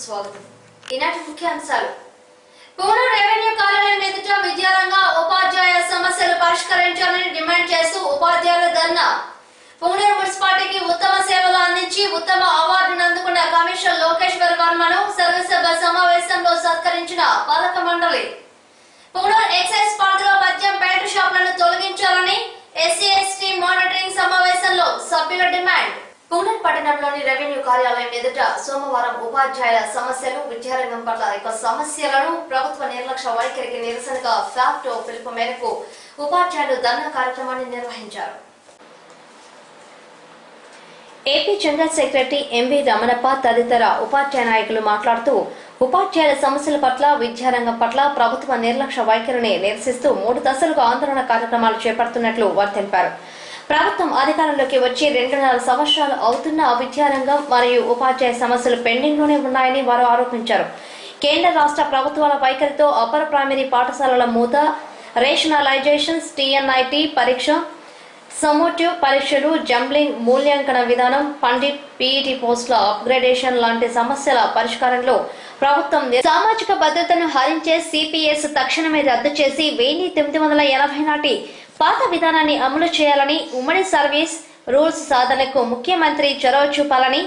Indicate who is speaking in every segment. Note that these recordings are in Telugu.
Speaker 1: స్వాగతం. ఈనాటి ముఖ్యాంశాలు. పూర్ణ రెవెన్యూ కార్యాలయం ఎదుట విద్యారంగ ఉపాధ్యాయ సమస్యలు పరిష్కరించాలని డిమాండ్ చేస్తూ ఉపాధ్యాయుల ధర్నా. పూణేరు మున్సిపాలిటీకి ఉత్తమ సేవలు అందించి ఉత్తమ అవార్డును అందుకున్న కమిషనర్ లోకేశ్వర్ వర్మను సర్వసభ సమావేశంలో సత్కరించిన పాలక మండలి. పూణేరు ఎక్సైజ్ పరిధిలో మద్యం ప్యాంటు షాపులను తొలగించాలని ఎస్సీ/ఎస్టీ మానిటరింగ్ సమావేశంలో సభ్యుల డిమాండ్. పూణేరు పట్టణంలోని రెవెన్యూ కార్యాలయం ఎదుట సోమవారం ఉపాధ్యాయుల సమస్యలు, విద్యారంగం పట్ల యొక్క సమస్యలను ప్రభుత్వ నిర్లక్ష్య వైఖరికి నిరసనగా ఫ్యాక్టో పిలుపు మేరకు ఉపాధ్యాయులు ధర్నా కార్యక్రమాన్ని నిర్వహించారు. AP general secretary M V Ramanappa తదితర ఉపాధ్యాయ నాయకులు మాట్లాడుతూ ఉపాధ్యాయుల సమస్యల పట్ల, విద్యారంగం పట్ల ప్రభుత్వ నిర్లక్ష్య వైఖరిని నిరసిస్తూ 3 దశలుగా ఆందోళన కార్యక్రమాలు చేపడుతున్నట్లు వారు తెలిపారు. ప్రభుత్వం అధికారంలోకి వచ్చి 2.5 సంవత్సరాలు అవుతున్న విద్యారంగం మరియు ఉపాధ్యాయ సమస్యలు పెండింగ్ లోనే ఉన్నాయని వారు ఆరోపించారు. కేంద్ర రాష్ట్ర ప్రభుత్వాల వైఖరితో అప్పర్ ప్రైమరీ పాఠశాలల మూత, రేషనలైజేషన్స్, TNIT పరీక్ష, సమోటివ్ పరీక్షలు, జంబ్లింగ్ మూల్యాంకన విధానం, పండిట్ PET పోస్టుల అప్గ్రేడేషన్ లాంటి సమస్యల పరిష్కారంలో ప్రభుత్వం సామాజిక భద్రతను హరించే CPS తక్షణమే రద్దు చేసి 1980 నాటి పాత విధానాన్ని అమలు చేయాలని, ఉమ్మడి సర్వీస్ రూల్స్ సాధనకు ముఖ్యమంత్రి చొరవ చూపాలని,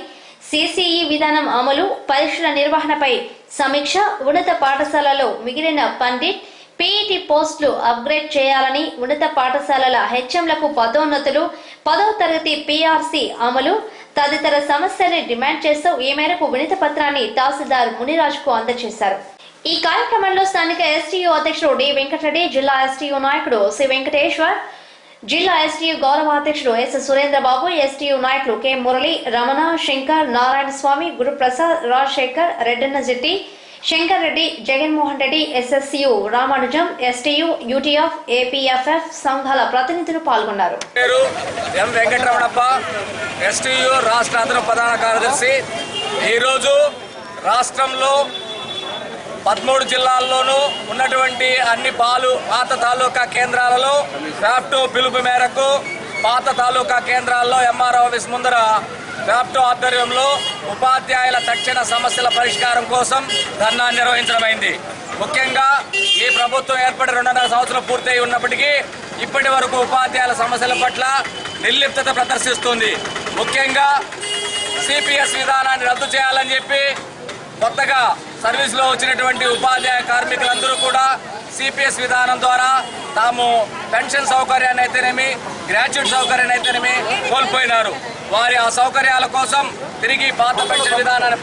Speaker 1: CCE విధానం అమలు, పరీక్షల నిర్వహణపై సమీక్ష, ఉన్నత పాఠశాలలో మిగిలిన పండిట్ PET పోస్టులు అప్గ్రేడ్ చేయాలని, ఉన్నత పాఠశాలల HMలకు పదోన్నతులు, 10వ తరగతి PRC అమలు తదితర సమస్యల్ని డిమాండ్ చేస్తూ ఈ మేరకు వినతి పత్రాన్ని తహసీల్దార్ మునిరాజుకు అందజేశారు. ఈ కార్యక్రమంలో స్థానిక STU అధ్యక్షుడు డి వెంకటరెడ్డి, జిల్లా STU నాయకుడు సి వెంకటేశ్వర్, జిల్లా STU గౌరవ అధ్యక్షుడు S సురేంద్రబాబు, STU నాయకులు K Murali, Ramana, Shankar, Narayana Swamy, Guruprasad, Rajasekhar, Reddanna Jetti, Shankar Reddy, Jaganmohan Reddy, SSU Ramanujam, STU, UTF, APFF సంఘాల ప్రతినిధులు పాల్గొన్నారు.
Speaker 2: ఎం వెంకటరమణప్ప, STU రాష్ట్ర అదనపు ప్రధాన కార్యదర్శి. ఈరోజు రాష్ట్రంలో 13 జిల్లాల్లోనూ ఉన్నటువంటి అన్ని పాత తాలూకా కేంద్రాలలో ఫ్యాప్టో పిలుపు మేరకు పాత తాలూకా కేంద్రాల్లో MRO ఆఫీస్ ముందర ఫ్యాప్టో ఆధ్వర్యంలో ఉపాధ్యాయుల తక్షణ సమస్యల పరిష్కారం కోసం ధర్నా నిర్వహించడమైంది. ముఖ్యంగా ఈ ప్రభుత్వం ఏర్పడి 2.5 సంవత్సరాలు పూర్తయి ఉన్నప్పటికీ ఇప్పటి వరకు ఉపాధ్యాయుల సమస్యల పట్ల నిర్లిప్తత ప్రదర్శిస్తుంది. ముఖ్యంగా CPS విధానాన్ని రద్దు చేయాలని చెప్పి కొత్తగా సర్వీసులో వచ్చినటువంటి ఉపాధ్యాయ కార్మికులందరూ కూడా CPS విధానం ద్వారా తాము పెన్షన్ సౌకర్యాన్ని అయితేనేమి, గ్రాడ్యుయేట్ సౌకర్యాన్ని అయితేనేమి కోల్పోయినారు. వారి ఆ సౌకర్యాల కోసం తిరిగి పాత పెన్షన్ విధానాన్ని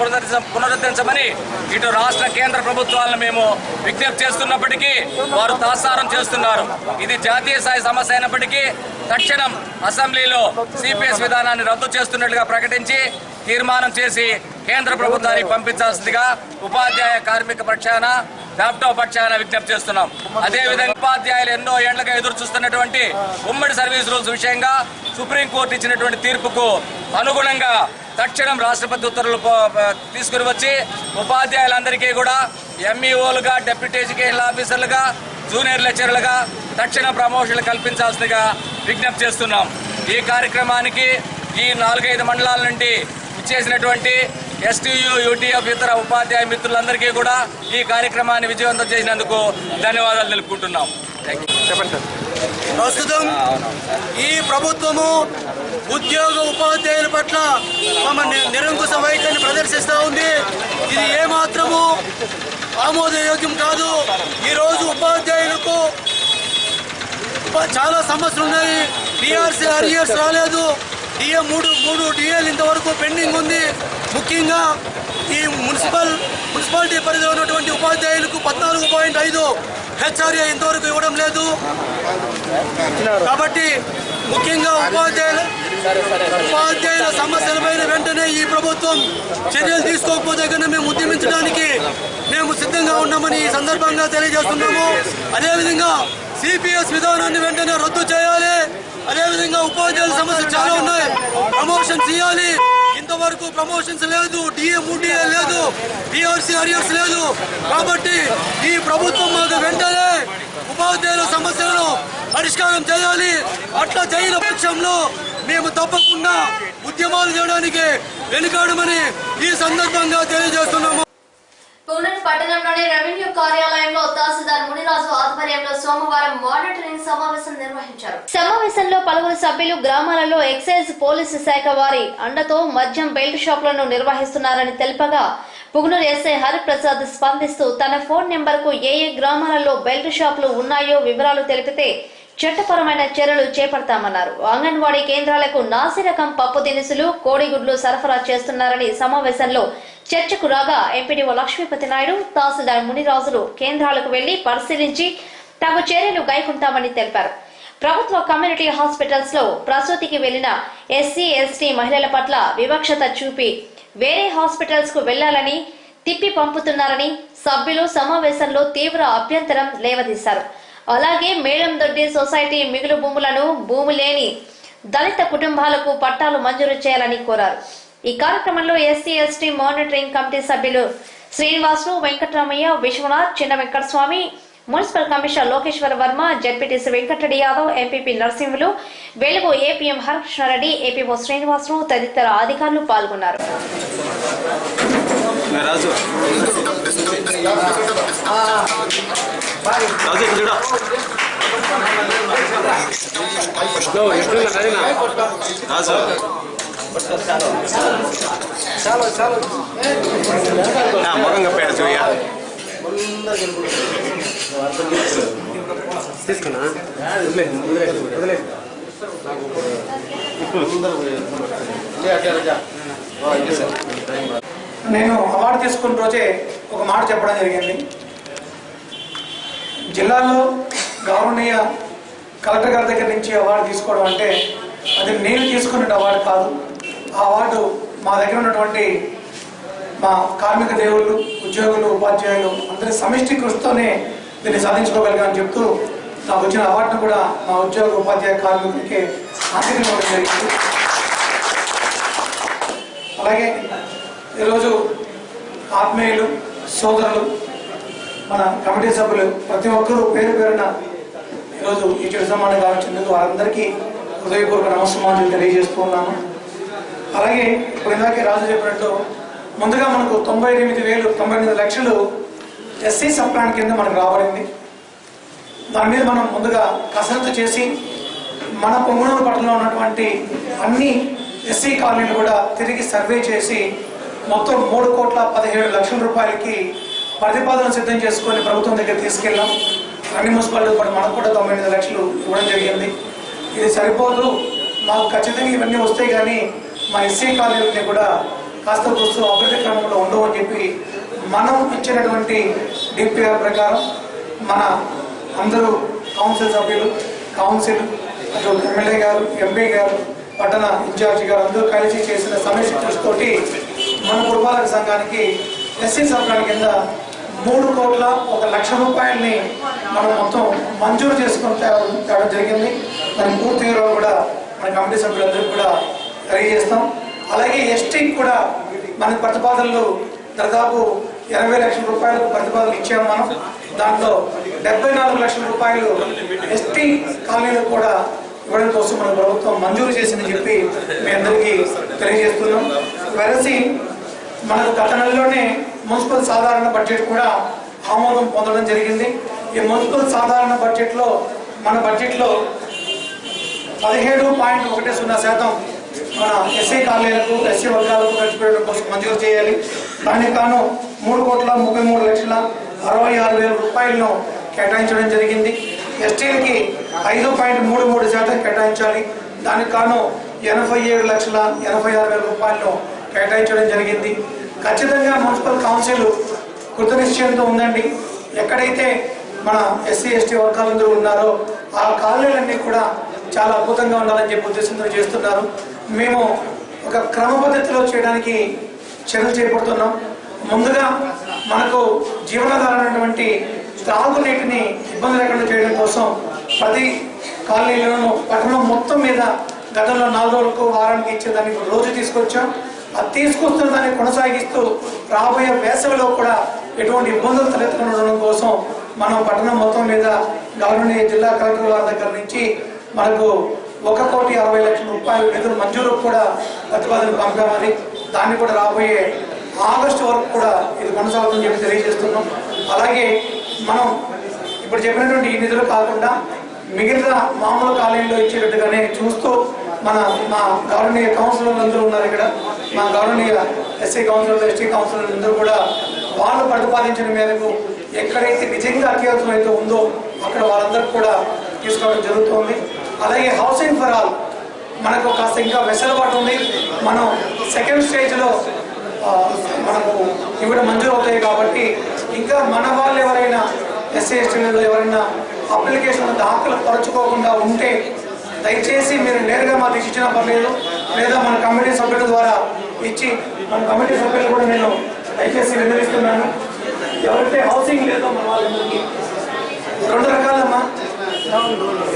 Speaker 2: పునరుద్ధరించమని ఇటు రాష్ట్ర కేంద్ర ప్రభుత్వాలను మేము విజ్ఞప్తి చేస్తున్నప్పటికీ వారు తాత్సారం చేస్తున్నారు. ఇది జాతీయ స్థాయి సమస్య అయినప్పటికీ తక్షణం అసెంబ్లీలో CPS విధానాన్ని రద్దు చేస్తున్నట్లుగా ప్రకటించి తీర్మానం చేసి కేంద్ర ప్రభుత్వానికి పంపించాల్సిందిగా ఉపాధ్యాయ కార్మిక పక్షాన, ఫ్యాప్టో పక్షాన విజ్ఞప్తి చేస్తున్నాం. అదేవిధంగా ఉపాధ్యాయులు ఎన్నో ఏళ్లుగా ఎదురు చూస్తున్నటువంటి ఉమ్మడి సర్వీస్ రూల్స్ విషయంగా సుప్రీంకోర్టు ఇచ్చినటువంటి తీర్పుకు అనుగుణంగా తక్షణం రాష్ట్రపతి ఉత్తర్వులు తీసుకుని వచ్చి ఉపాధ్యాయులందరికీ కూడా MEOలుగా, డెప్యూటీ ఎడ్యుకేషన్ ఆఫీసర్లుగా, జూనియర్ లెక్చరర్లుగా తక్షణ ప్రమోషన్లు కల్పించాల్సిందిగా విజ్ఞప్తి చేస్తున్నాం. ఈ కార్యక్రమానికి ఈ 4-5 మండలాల నుండి ఇచ్చేసినటువంటి STU, UTF ఇతర ఉపాధ్యాయ మిత్రులందరికీ కూడా ఈ కార్యక్రమాన్ని విజయవంతం చేసినందుకు ధన్యవాదాలు తెలుపుకుంటున్నాం. చెప్పండి సార్.
Speaker 3: ప్రస్తుతం ఈ ప్రభుత్వము ఉద్యోగ ఉపాధ్యాయుల పట్ల తమ నిరంకుశ వైఖరిని ప్రదర్శిస్తూ ఉంది. ఇది ఏమాత్రము ఆమోదయోగ్యం కాదు. ఈరోజు ఉపాధ్యాయులకు చాలా సమస్యలు ఉన్నాయి. PRC అరియర్స్ రాలేదు. DA 3 DAలు ఇంతవరకు పెండింగ్ ఉంది. ముఖ్యంగా ఈ మున్సిపాలిటీ పరిధిలో ఉన్నటువంటి ఉపాధ్యాయులకు 14.5 HRA ఇంతవరకు ఇవ్వడం లేదు. కాబట్టి ముఖ్యంగా ఉపాధ్యాయుల సమస్యలపైన వెంటనే ఈ ప్రభుత్వం చర్యలు తీసుకోకపోతే కన్నా మేము ఉద్యమించడానికి మేము సిద్ధంగా ఉన్నామని ఈ సందర్భంగా తెలియజేస్తున్నాము. అదేవిధంగా CPS విధానాన్ని వెంటనే రద్దు చేయాలి. అదేవిధంగా ఉపాధ్యాయుల సమస్యలు చాలా ఉన్నాయి. ప్రమోషన్స్ ఇవ్వాలి. ఇంతవరకు ప్రమోషన్స్ లేదు, DA 3 DA లేదు, PRC అరియర్స్ లేదు. కాబట్టి ఈ ప్రభుత్వం మాకు వెంటనే ఉపాధ్యాయుల సమస్యలను పరిష్కారం చేయాలి. అట్లా చేయని పక్షంలో మేము తప్పకుండా ఉద్యమాలు చేయడానికి వెనుకాడమని ఈ సందర్భంగా తెలియజేస్తున్నాము.
Speaker 1: పూనూరు పట్టణంలోని రెవెన్యూ కార్యాలయంలో తహసీల్దార్ మునిరాజు ఆధ్వర్యంలో సోమవారం మానిటరింగ్ సమావేశం నిర్వహించారు. సమావేశంలో పలువురు సభ్యులు గ్రామాలలో ఎక్సైజ్ పోలీసు శాఖ వారి అండతో మద్యం బెల్ట్ షాపులను నిర్వహిస్తున్నారని తెలుపగా పుగునూరు ఎస్ఐ హరిప్రసాద్ స్పందిస్తూ తన ఫోన్ నెంబర్ కు ఏ గ్రామాలలో బెల్ట్ షాపులు ఉన్నాయో వివరాలు తెలిపితే చట్టపరమైన చర్యలు చేపడతామన్నారు. అంగన్వాడీ కేంద్రాలకు నాసి రకం పప్పు దినుసులు, కోడిగుడ్లు సరఫరా చేస్తున్నారని సమావేశంలో చర్చకు రాగా ఎంపీడీఓ లక్ష్మీపతి నాయుడు, తహసీల్దార్ మునిరాజులు కేంద్రాలకు వెళ్లి పరిశీలించి తగు చర్యలు గైకుంటామని తెలిపారు. ప్రభుత్వ కమ్యూనిటీ హాస్పిటల్స్ లో ప్రసూతికి వెళ్లిన ఎస్సీ ఎస్టీ మహిళల పట్ల వివక్షత చూపి వేరే హాస్పిటల్స్ కు వెళ్లాలని తిప్పి పంపుతున్నారని సభ్యులు సమావేశంలో తీవ్ర అభ్యంతరం లేవదీశారు. అలాగే మేళందొడ్డి సొసైటీ మిగులు భూములను భూమి లేని దళిత కుటుంబాలకు పట్టాలు మంజూరు చేయాలని కోరారు. ఈ కార్యక్రమంలో ఎస్సీ ఎస్టీ మానిటరింగ్ కమిటీ సభ్యులు Srinivasulu, Venkataramaiah, Viswanath, Chinna Venkataswamy, municipal commissioner Lokeshwara Varma, ZPTC Venkatareddy Yadav, MPP Narasimhulu, Velugu APM హరకృష్ణారెడ్డి, APO Srinivasulu తదితర అధికారులు పాల్గొన్నారు.
Speaker 4: నేను అవార్డు తీసుకున్న రోజే ఒక మాట చెప్పడం జరిగింది. జిల్లాలో గౌరవనీయ కలెక్టర్ గారి దగ్గర నుంచి అవార్డు తీసుకోవడం అంటే అది నేను తీసుకున్న అవార్డు కాదు. ఆ అవార్డు మా దగ్గర ఉన్నటువంటి మా కార్మిక దేవుళ్ళు, ఉద్యోగులు, ఉపాధ్యాయులు అందరి సమిష్టి కృషితోనే దీన్ని సాధించుకోగలిగామని చెప్తూ నాకు వచ్చిన అవార్డును కూడా మా ఉద్యోగ ఉపాధ్యాయ కార్మికులకి అంకితం జరిగింది. అలాగే ఈరోజు ఆత్మీయులు, సోదరులు, మన కమిటీ సభ్యులు ప్రతి ఒక్కరూ పేరు పేరున ఈరోజు ఈ చెడు సమానం గావించినందుకు వారందరికీ హృదయపూర్వక నమస్కారాలు తెలియజేస్తూ ఉన్నాను. అలాగే ఇప్పుడు ఇందాకే రాజు చెప్పినట్టు ముందుగా మనకు 99 లక్షలు ఎస్సీ సబ్ ప్లాన్ కింద మనకు రాబడింది. దాని మీద మనం ముందుగా కసరత్తు చేసి మన పొంగనూరు పట్టణంలో ఉన్నటువంటి అన్ని ఎస్సీ కాలనీలు కూడా తిరిగి సర్వే చేసి మొత్తం 3,17,00,000 రూపాయలకి ప్రతిపాదన సిద్ధం చేసుకొని ప్రభుత్వం దగ్గర తీసుకెళ్ళాం. అన్ని మున్సిపాలిటీ కూడా మనకు కూడా 98 లక్షలు ఇవ్వడం జరిగింది. ఇది సరిపోదు, మాకు ఖచ్చితంగా ఇవన్నీ వస్తాయి కానీ మా ఎస్సీ కాలనీలన్నీ కూడా కాస్త కూస్తూ అభివృద్ధి క్రమంలో ఉండవు అని చెప్పి మనం ఇచ్చినటువంటి డిపిఆర్ ప్రకారం మన అందరూ కౌన్సిల్ సభ్యులు, కౌన్సిల్, ఎమ్మెల్యే గారు, ఎంపీ గారు, పట్టణ ఇన్ఛార్జి గారు అందరూ కలిసి చేసిన సమీక్ష కృషితోటి మన పురపాలక సంఘానికి ఎస్సీ సబ్ ప్లాన్ కింద 3,01,00,000 రూపాయలని మనం మొత్తం మంజూరు చేసుకుని తేవడం జరిగింది. దాని పూర్తి వివరాలు కూడా మన కమిటీ సభ్యులందరికీ కూడా తెలియజేస్తాం. అలాగే ఎస్టీకి కూడా మనకి ప్రతిపాదనలు దాదాపు 20 లక్షల రూపాయలకు ప్రతిపాదనలు ఇచ్చాము మనం. దాంట్లో 74 లక్షల రూపాయలు ఎస్టీ కాలనీలకు కూడా ఇవ్వడం కోసం మన ప్రభుత్వం మంజూరు చేసిందని చెప్పి మీ అందరికీ తెలియజేస్తున్నాం. వెరసి మనకు గత నెలలోనే మున్సిపల్ సాధారణ బడ్జెట్ కూడా ఆమోదం పొందడం జరిగింది. ఈ మున్సిపల్ సాధారణ బడ్జెట్లో మన బడ్జెట్లో 17.10% మన ఎస్సీ కాలనీలకు, ఎస్సీ వర్గాలకు ఖర్చు పెట్టడం కోసం మంజూరు చేయాలి. దానికి గాను 3,33,66,000 రూపాయలను కేటాయించడం జరిగింది. ఎస్టీలకి 5.33% కేటాయించాలి. దానికి గాను 87,86,000 రూపాయలను కేటాయించడం జరిగింది. ఖచ్చితంగా మున్సిపల్ కౌన్సిల్ కృతనిశ్చయంతో ఉందండి. ఎక్కడైతే మన ఎస్సీ ఎస్టీ వర్గాలందరూ ఉన్నారో ఆ కాలనీలన్నీ కూడా చాలా అద్భుతంగా ఉండాలని చెప్పి ఉద్దేశంతో చేస్తున్నారు. మేము ఒక క్రమ పద్ధతిలో చేయడానికి చర్యలు చేపడుతున్నాం. ముందుగా మనకు జీవనాధారమైనటువంటి త్రాగునీటిని ఇబ్బంది లేకుండా చేయడం కోసం ప్రతి కాలనీలను పట్టణం మొత్తం మీద గతంలో 4 రోజులకు, వారానికి ఇచ్చేదానికి రోజు తీసుకొచ్చాం. అది తీసుకొస్తున్న దాన్ని కొనసాగిస్తూ రాబోయే వేసవిలో కూడా ఎటువంటి ఇబ్బందులు తలెత్తకుండా ఉండడం కోసం మనం పట్టణం మొత్తం మీద గవర్నమెంట్ జిల్లా కలెక్టర్ వారి దగ్గర నుంచి మనకు 1,60,00,000 రూపాయలు నిధులు మంజూరు కూడా ప్రతిపాదన పంపామని, దాన్ని కూడా రాబోయే ఆగస్టు వరకు కూడా ఇది కొనసాగుతుందని చెప్పి తెలియజేస్తున్నాం. అలాగే మనం ఇప్పుడు చెప్పినటువంటి ఈ నిధులు కాకుండా మిగిలిన మామూలు కాలేజీలో ఇచ్చేటట్టుగానే చూస్తూ మా గౌరవనీయ కౌన్సిలర్లు అందరూ ఉన్నారు ఇక్కడ. మా గౌరవనీయ ఎస్సీ కౌన్సిలర్లు, ఎస్టీ కౌన్సిలర్లు అందరూ కూడా వాళ్ళు ప్రతిపాదించిన మేరకు ఎక్కడైతే నిజంగా అత్యవసరం అయితే ఉందో అక్కడ వాళ్ళందరికీ కూడా తీసుకోవడం జరుగుతుంది. అలాగే హౌసింగ్ ఫర్ ఆల్ మనకు కాస్త ఇంకా వెసులుబాటు ఉంది. మనం సెకండ్ స్టేజ్లో మనకు ఇవ్వడం మంజూరు అవుతాయి కాబట్టి ఇంకా మన వాళ్ళు ఎవరైనా ఎస్సీ ఎస్టీలలో ఎవరైనా అప్లికేషన్ దాఖలు పరచుకోకుండా ఉంటే దయచేసి మీరు నేరుగా మాకు ఇచ్చినా పర్లేదు, లేదా మన కమిటీ సభ్యుల ద్వారా ఇచ్చి మన కమిటీ సభ్యులు కూడా నేను దయచేసి విన్నవిస్తున్నాను. ఎవరైతే హౌసింగ్ లేదో మన వాళ్ళకి 2 రకాలమ్మా.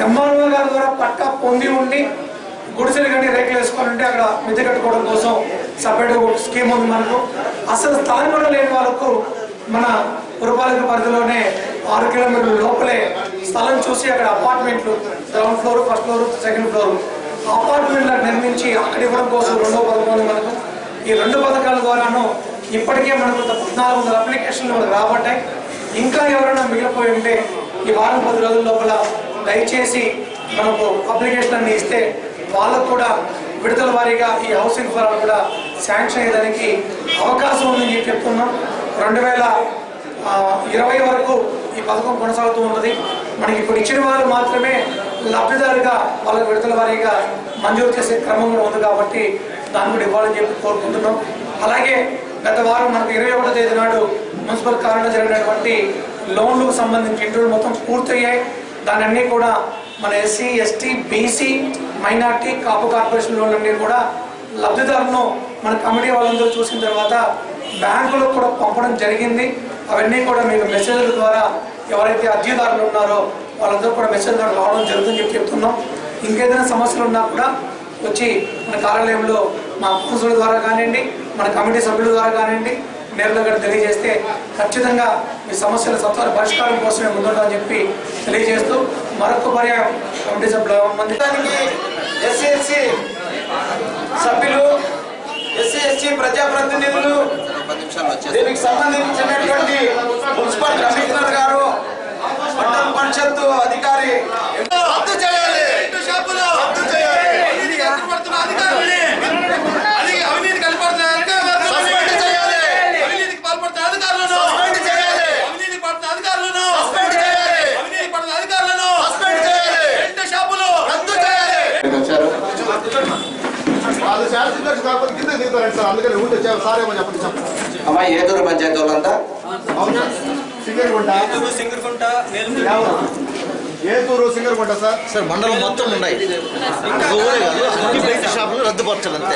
Speaker 4: ఎంఆర్ఓ గారి ద్వారా పట్టా పొంది ఉండి గుడిసెలు కానీ రేకులు వేసుకోవాలంటే అక్కడ మిద్దె కట్టుకోవడం కోసం సపరేట్ స్కీమ్ ఉంది మనకు. అసలు స్థలం కూడా లేని వాళ్ళకు మన పురపాలిక పరిధిలోనే 6 కిలోమీటర్ల లోపలే స్థలం చూసి అక్కడ అపార్ట్మెంట్లు ground floor, first floor, second floor అపార్ట్మెంట్లు నిర్మించి అక్కడ ఇవ్వడం కోసం 2వ పథకం ఉంది మనకు. ఈ 2 పథకాల ద్వారాను ఇప్పటికే మనకు 1400 అప్లికేషన్లు మనకు రాబట్టాయి. ఇంకా ఎవరైనా మిగిలిపోయి ఉంటే ఈ వారం 10 రోజుల లోపల దయచేసి మనకు అప్లికేషన్ అన్ని ఇస్తే వాళ్ళకు కూడా విడతల వారీగా ఈ హౌసింగ్ ఫర్ ఆల్ కూడా శాంక్షన్ అయ్యేదానికి అవకాశం ఉందని చెప్పి చెప్తున్నాం. 2020 వరకు ఈ పథకం కొనసాగుతూ ఉన్నది. మనకి ఇప్పుడు ఇచ్చిన వాళ్ళు మాత్రమే లబ్ధిదారుగా వాళ్ళకు విడతల వారీగా మంజూరు చేసే క్రమం కూడా ఉంది కాబట్టి దాన్ని కూడా ఇవ్వాలని చెప్పి కోరుకుంటున్నాం. అలాగే గత వారం మనకు 21వ తేదీ నాడు మున్సిపల్ కాలంలో జరిగినటువంటి లోన్లకు సంబంధించి ఇంటర్వ్యూ మొత్తం పూర్తయ్యాయి. దాని అన్నీ కూడా మన ఎస్సీ, ఎస్టీ, బీసీ, మైనార్టీ, కాపు కార్పొరేషన్ లోన్లన్నీ కూడా లబ్ధిదారులను మన కమిటీ వాళ్ళందరూ చూసిన తర్వాత బ్యాంకులకు కూడా పంపడం జరిగింది. అవన్నీ కూడా మీకు మెసేజ్ల ద్వారా ఎవరైతే అర్జీదారులు ఉన్నారో వాళ్ళందరూ కూడా మెసేజ్ ద్వారా రావడం జరుగుతుందని చెప్పి చెప్తున్నాం. ఇంకేదైనా సమస్యలు ఉన్నా కూడా వచ్చి మన కార్యాలయంలో మా కౌన్సిలర్ ద్వారా కానివ్వండి, మన కమిటీ సభ్యుల ద్వారా కానివ్వండి నేరుగా కూడా తెలియజేస్తే ఖచ్చితంగా మీ సమస్యల సత్వర పరిష్కారం కోసమే ముందుంటామని చెప్పి తెలియజేస్తూ మరొక పర్యాయం కమిటీ సభ్యులు మందికి
Speaker 5: ఎస్సీ ఎస్టీ సభ్యులు, ఎస్సీ ఎస్టీ ప్రజాప్రతినిధులు, దీనికి సంబంధించినటువంటి మున్సిపల్ కమిషనర్ గారు, మండల పరిషత్తు అధికారి రద్దు చేయాలి.
Speaker 6: అమ్మా ఏదూరు పంచాయతీ వాళ్ళంతా
Speaker 5: ఏదూరు సింగర్గుంట
Speaker 7: సార్ మండలం మొత్తం ఉన్నాయి. అన్ని బయట షాపులు రద్దుపరచాలి అంతే.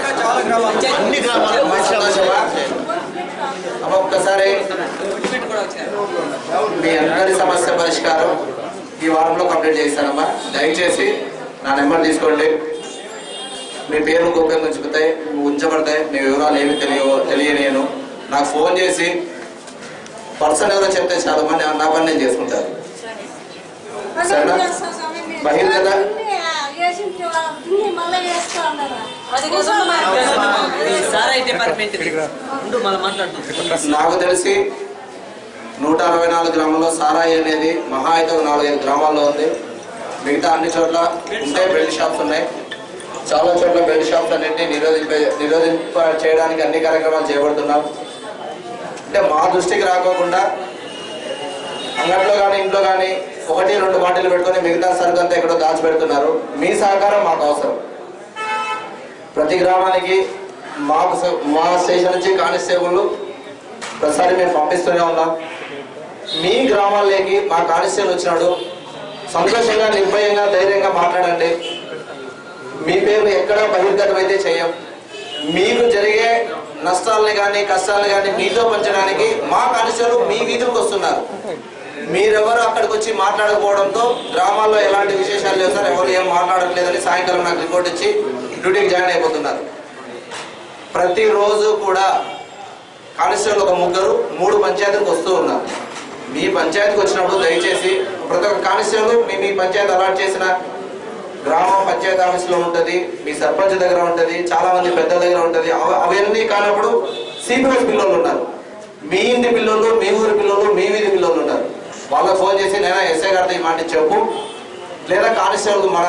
Speaker 7: అన్ని గ్రామాలు బయట షాపులు.
Speaker 6: అమ్మ ఒక్కసారి మీ అందరి సమస్య పరిష్కారం ఈ వారంలో కంప్లీట్ చేస్తానమ్మా. దయచేసి నా నెంబర్ తీసుకోండి. మీ పేర్లు గోప్యంగా ఉంచబడతాయి. మీ వివరాలు ఏమి తెలియనేను. నాకు ఫోన్ చేసి పర్సన్ ఎవరో చెప్తే చాలా మంది నా పని నేను చేసుకుంటారు. సరేనా? బహిర్గత నాకు తెలిసి 164 గ్రామాల్లో సారాయి అనేది మహా అయితే 4-5 గ్రామాల్లో ఉంది. మిగతా అన్ని చోట్ల ఉంటే బెల్ట్ షాప్స్ ఉన్నాయి. చాలా చోట్ల బెల్ట్ షాప్స్ అన్నింటినీ నిరోధింప చేయడానికి అన్ని కార్యక్రమాలు చేపడుతున్నాం. అంటే మా దృష్టికి రాకోకుండా అంగట్లో కానీ ఇంట్లో కానీ 1-2 బాటిల్ పెట్టుకొని మిగతా సరుకు అంతా ఎక్కడో దాచిపెడుతున్నారు. మీ సహకారం మాకు అవసరం. ప్రతి గ్రామానికి మా స్టేషన్ నుంచి కానిస్టేబుల్ ప్రతిసారి మేము పంపిస్తూనే ఉన్నాం. మీ గ్రామాల్లోకి మా కానిస్టేబుల్ వచ్చినాడు సంతోషంగా, నిర్భయంగా, ధైర్యంగా మాట్లాడండి. మీ పేరు ఎక్కడ బహిర్గతం అయితే చేయం. మీకు జరిగే నష్టాలని కానీ కష్టాలను కానీ మీతో పంచడానికి మా కానిస్టేబుల్ మీ వీధులకు వస్తున్నారు. మీరెవరు అక్కడికి వచ్చి మాట్లాడకపోవడంతో గ్రామాల్లో ఎలాంటి విశేషాలు లేవు సార్, ఎవరు ఏం మాట్లాడట్లేదని సాయంకాలం నాకు రిపోర్ట్ ఇచ్చి డ్యూటీకి జాయిన్ అయిపోతున్నారు. ప్రతిరోజు కూడా కానిస్టేబుల్ ఒక 3 పంచాయతీలకు వస్తూ ఉన్నారు. మీ పంచాయతీకి వచ్చినప్పుడు దయచేసి ప్రతి ఒక్క కానిస్టేబుల్ మీ పంచాయతీ అలాట్ చేసిన గ్రామ పంచాయతీ ఆఫీస్లో ఉంటుంది, మీ సర్పంచ్ దగ్గర ఉంటుంది, చాలా మంది పెద్దల దగ్గర ఉంటుంది. అవన్నీ కానప్పుడు సిపిఎస్ పిల్లలు ఉన్నారు, మీ ఇంటి పిల్లలు, మీ ఊరి పిల్లలు, మీ వీధి పిల్లలు ఉంటారు. వాళ్ళకి ఫోన్ చేసి నేను ఎస్ఐ గారితో ఈ మాట చెప్పు, లేదా కానిస్టేబుల్ మన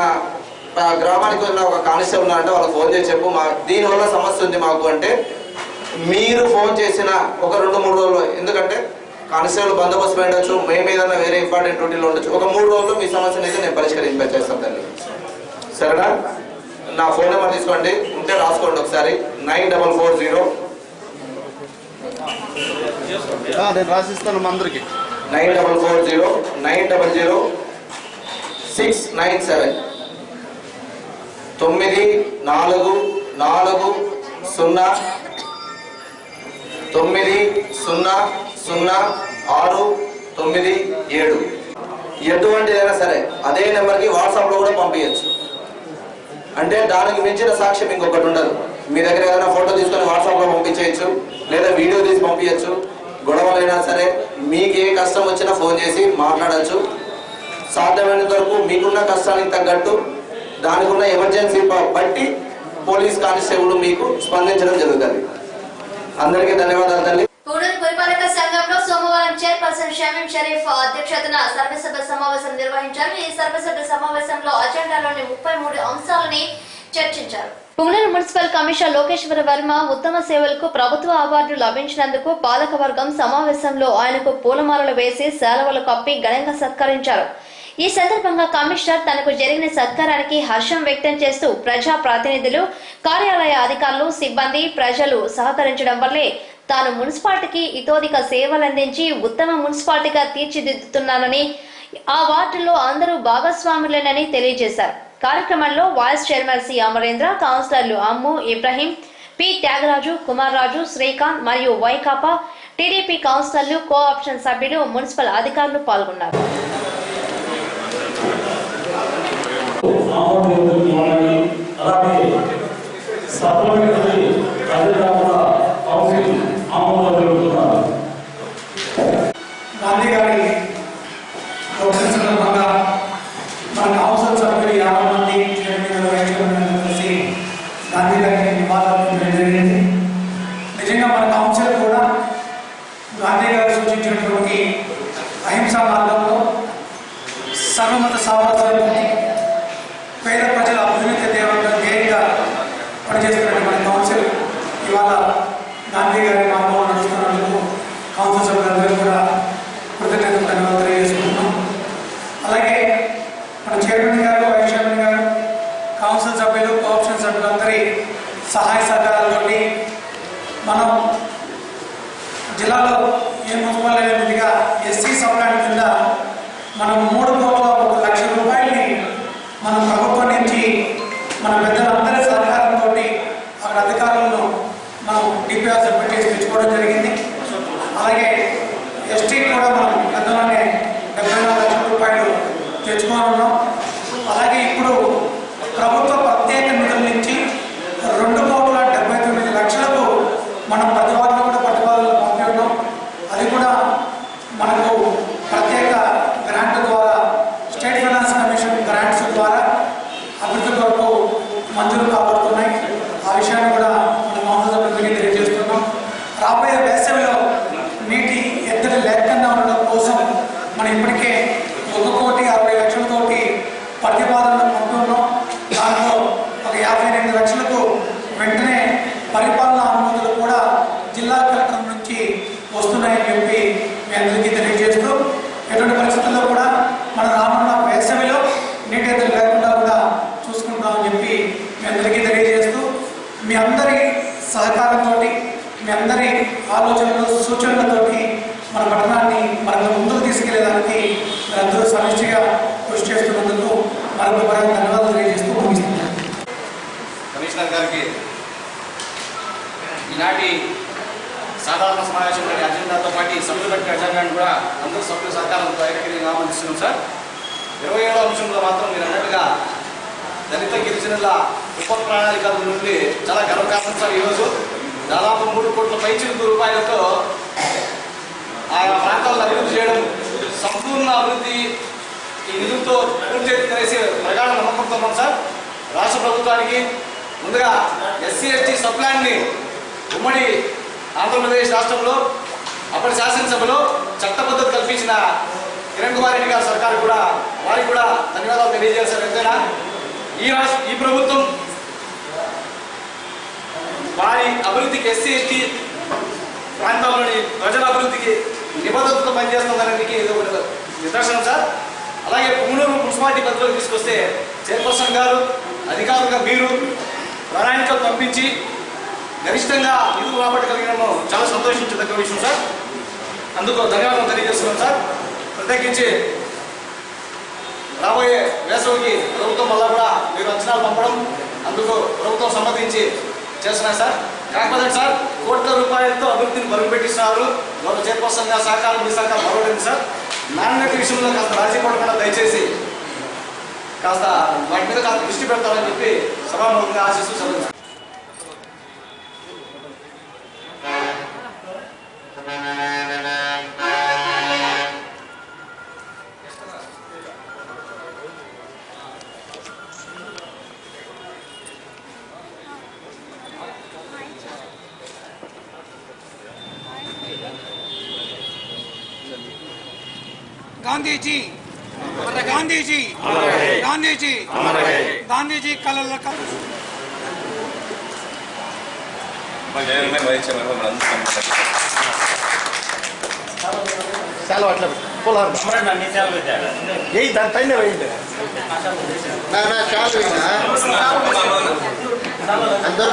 Speaker 6: గ్రామానికి ఉన్న ఒక కానిస్టేబుల్ ఉన్నారంటే వాళ్ళకి ఫోన్ చేసి చెప్పు, మా దీనివల్ల సమస్య ఉంది మాకు అంటే మీరు ఫోన్ చేసిన ఒక 2-3 రోజులు, ఎందుకంటే కానిస్టేబుల్ బందోబస్తు ఉండొచ్చు, మేము ఏదైనా వేరే ఇంపార్టెంట్ డ్యూటీలో ఉండొచ్చు, ఒక 3 రోజుల్లో మీ సమస్యను అయితే నేను పరిష్కరింపచేస్తాను తల్లి. సరేనా? నా ఫోన్ నెంబర్ తీసుకోండి, ఉంటే రాసుకోండి ఒకసారి. 9440
Speaker 7: నేను రాసిస్తాను మా అందరికి.
Speaker 6: 9440 900 697 944 900 697. ఎటువంటిదైనా సరే అదే నెంబర్కి వాట్సాప్లో కూడా పంపించచ్చు. అంటే దానికి మించిన సాక్ష్యం ఇంకొకటి ఉండదు. మీ దగ్గర ఏదైనా ఫోటో తీసుకొని వాట్సాప్లో పంపించేయచ్చు, లేదా వీడియో తీసి పంపించచ్చు. గొడవలైనా సరే మీకు ఏ కష్టం వచ్చినా ఫోన్ చేసి మాట్లాడచ్చు. సాధ్యమైనంత వరకు మీకున్న కష్టానికి తగ్గట్టు దానికి ఉన్న ఎమర్జెన్సీ బట్టి పోలీస్ కానిస్టేబుల్ మీకు స్పందించడం జరుగుతుంది. అందరికీ ధన్యవాదాలు తల్లి.
Speaker 1: పూడూరు పురపాలక సంఘంలో సోమవారం చైర్పర్సన్ షమీం షరీఫ్ అధ్యక్షతన సర్వసభ్య సమావేశం నిర్వహించారు. ఈ సర్వసభ్య సమావేశంలో అజెండాలోని 33 అంశాలని చర్చించారు. పుంగనూరు మున్సిపల్ కమిషనర్ లోకేశ్వర వర్మ ఉత్తమ సేవలకు ప్రభుత్వ అవార్డు లభించినందుకు పాలకవర్గం సమావేశంలో ఆయనకు పూలమాలలు వేసి శాలువలు కప్పి ఘనంగా సత్కరించారు. ఈ సందర్భంగా కమిషనర్ తనకు జరిగిన సత్కారానికి హర్షం వ్యక్తం చేస్తూ ప్రజా ప్రతినిధులు, కార్యాలయ అధికారులు, సిబ్బంది, ప్రజలు సహకరించడం వల్లే తాను మున్సిపాలిటీకి ఇతోధిక సేవలందించి ఉత్తమ మున్సిపాలిటీగా తీర్చిదిద్దుతున్నానని, ఆ వార్డులో అందరూ భాగస్వాములేనని తెలియజేశారు. కార్యక్రమంలో వైస్ చైర్మన్ సి అమరేంద్ర, కౌన్సిలర్లు అమ్ము, ఇబ్రహీం, పి త్యాగరాజు, కుమార్ రాజు, శ్రీకాంత్ మరియు వైకాపా, టీడీపీ కౌన్సిలర్లు, కోఆప్షన్ సభ్యులు, మున్సిపల్ అధికారులు పాల్గొన్నారు.
Speaker 4: గాంధీ గారి సందర్భంగా మన కౌన్సిల్ సభ్యులు 50 మంది కలిసి గాంధీ గారికి నివాళులు జరిగింది. నిజంగా మన కౌన్సిల్ కూడా గాంధీ గారు సూచించినటువంటి అహింసా మార్గంలో సర్వమత సామరస్యాన్ని, పేద ప్రజల అభ్యున్నతి ధ్యేయంగా పనిచేస్తున్నటువంటి మన కౌన్సిల్ ఇవాళ గాంధీ గారి మార్గంలో నడుస్తున్నందుకు కౌన్సిల్ సభ్యులందరూ కూడా కృతజ్ఞతలు తెలియజేసుకుంటున్నాం. అలాగే మన చైర్మన్ గారు, వైస్ చైర్మన్ గారు, కౌన్సిల్ సభ్యులు, కోఆప్షన్ సభ్యులందరి సహాయ సహకారాలతో మనం జిల్లాలో ఏ మున్సిపాలిటీగా ఎస్సీ సప్లాన్ కింద మనం 3,01,00,000 రూపాయలని మన ప్రభుత్వం నుంచి మన పెద్దలందరి సహకారంతో అక్కడ అధికారులను మనం డిపిఆర్ పెట్టేసి తెచ్చుకోవడం జరిగింది. అలాగే ఎస్టీ కూడా మనం పెద్దలనే 74 లక్షల రూపాయలు తెచ్చుకొని ఉన్నాం. అలాగే ఇప్పుడు ప్రభుత్వ ప్రత్యేక నిధుల నుంచి 2,79,00,000కు మనం ప్రతి వారిలో కూడా పట్టుకోవాలని పంపి ఉన్నాం. అది కూడా మనకు ప్రత్యేక గ్రాంట్ ద్వారా, స్టేట్ ఫైనాన్స్ కమిషన్ గ్రాంట్స్ ద్వారా అభివృద్ధి కొరకు మంజూరు కాబడుతున్నాయి. ఆ విషయాన్ని కూడా మనం మహోదయులకి తెలియజేస్తున్నాం. రాబోయే వేసవిలో నీటి ఎద్దడి లేకుండా ఉండడం కోసం మనం ఇప్పటికే 1,60,00,000 ప్రతిపాదనలు పంపుతున్నాం. దాంట్లో ఒక 58 లక్షలకు వెంటనే పరిపాలనా అనుమతులు కూడా జిల్లా కలెక్టర్ నుంచి వస్తున్నాయని చెప్పి మీ అందరికీ తెలియజేస్తూ, ఎటువంటి పరిస్థితుల్లో కూడా మన రానున్న వేసవిలో నీటి ఎద్దడి లేకుండా కూడా చూసుకుంటామని చెప్పి మీ అందరికీ తెలియజేస్తూ, మీ అందరి సహకారంతో, మీ అందరి ఆలోచనలు, సూచనలతోటి మన పట్టణాన్ని మనకు ముందుకు తీసుకెళ్లేదానికి అందరూ సమిష్టిగా కృషి చేస్తున్నందుకు మరొక ధన్యవాదాలు తెలియజేస్తూ ముగిస్తున్నాను.
Speaker 8: కమిషనర్ గారికి ఈనాటి సాధారణ సమావేశంలోని అజెండాతో పాటు సభ్యులు పెట్టిన అజెండాను కూడా అందరూ సభ్యుల సహకారంతో ఏకగ్రీవంగా ఆమోదిస్తున్నాం సార్. 27వ అంశంలో మాత్రం మీరు అన్నట్టుగా దళిత గిరిజనుల ఉప ప్రణాళికల నుండి చాలా గర్వకారణం సార్. ఈరోజు దాదాపు 3 కోట్ల పైచిలుకు రూపాయలతో ఆయా ప్రాంతాలను అభివృద్ధి చేయడం, సంపూర్ణ అభివృద్ధి ఈ నిధులతో పూర్తి చేసి ప్రగాఢ నమ్మకంతో ఉన్నాం సార్. రాష్ట్ర ప్రభుత్వానికి ముందుగా ఎస్సీ ఎస్టీ సప్లాన్ని ఉమ్మడి ఆంధ్రప్రదేశ్ రాష్ట్రంలో అప్పటి శాసనసభలో చట్టబద్ధత కల్పించిన కిరణ్ కుమార్ రెడ్డి గారి సర్కారు కూడా వారికి కూడా ధన్యవాదాలు తెలియజేశారు. ఎంతైనా ఈ ప్రభుత్వం వారి అభివృద్ధికి ఎస్సీ ఎస్టీ ప్రాంతాల్లోని ప్రజల అభివృద్ధికి నిబద్ధతతో పనిచేస్తుందనేందుకు ఇది ఒక నిదర్శనం సార్. అలాగే పుంగనూరు మున్సిపాలిటీ పరిధిలోకి తీసుకొస్తే చైర్పర్సన్ గారు, అధికారులుగా మీరు ప్రణాళికలు పంపించి గరిష్టంగా నిధులు రాబట్టగలిగిన చాలా సంతోషించదగ్గ విషయం సార్. అందుకు ధన్యవాదాలు తెలియజేస్తున్నాం సార్. ప్రత్యేకించి రాబోయే వేసవికి ప్రభుత్వం వల్ల కూడా మీరు అంచనాలు పంపడం అందుకు ప్రభుత్వం సమ్మతించి చేస్తున్నారు సార్. కాకపోతే సార్ కోట్ల రూపాయలతో అభివృద్ధిని బరువుపెట్టిస్తున్నారు. వాళ్ళ చైర్పర్సన్ గా సహకారం మీ సహకారం మరొకటి సార్. నాణ్యత విషయంలో కాస్త రాజీ పడకుండా దయచేసి కాస్త వాటి మీద కాస్త దృష్టి పెడతారని చెప్పి సభాముఖంగా ఆశిస్తూ చదువు.
Speaker 4: गांधी जी गांधी जी गांधी जी गांधी जी कलर
Speaker 7: చాలా అట్లా పొలారు ఏ దానిపైన వేయండి చాలు అందరు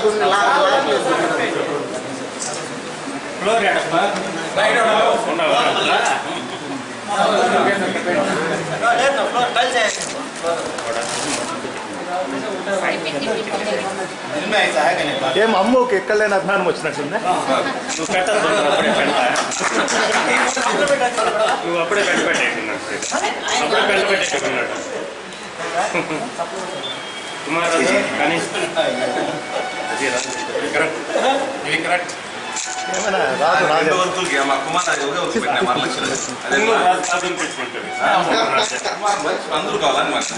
Speaker 7: ఏం అమ్మకి ఎక్కడలేని అభిమానం వచ్చినట్టుందా?
Speaker 9: నువ్వు అప్పుడే పెట్టేట్టున్నాడు కుమార్ కరెక్ట్
Speaker 7: ఏమైనా రాదు రాదు
Speaker 9: అందరూ కావాలని మాకు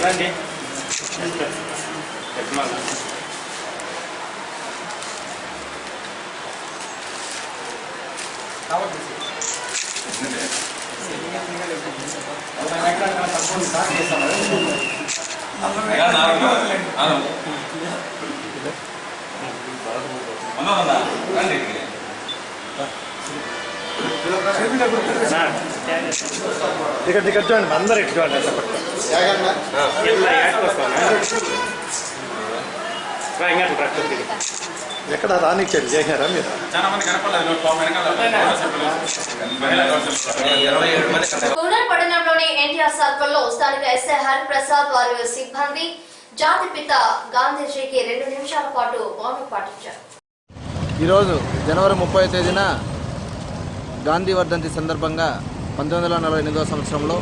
Speaker 9: రండి
Speaker 7: ఇక్కడ చూడండి అందరు ఇటు చూడండి ఎక్కడ రానికి చేశారా మీరు?
Speaker 1: పునర్ పట్టణంలోని ఎన్టీఆర్ సర్కిల్ లో స్థానిక ఎస్ఐ హరిప్రసాద్ వారి సిబ్బంది జాతిపిత గాంధీజీకి 2 నిమిషాల పాటు మౌనం పాటించారు.
Speaker 6: ఈరోజు జనవరి 30వ తేదీన గాంధీ వర్ధంతి సందర్భంగా 1948వ సంవత్సరంలో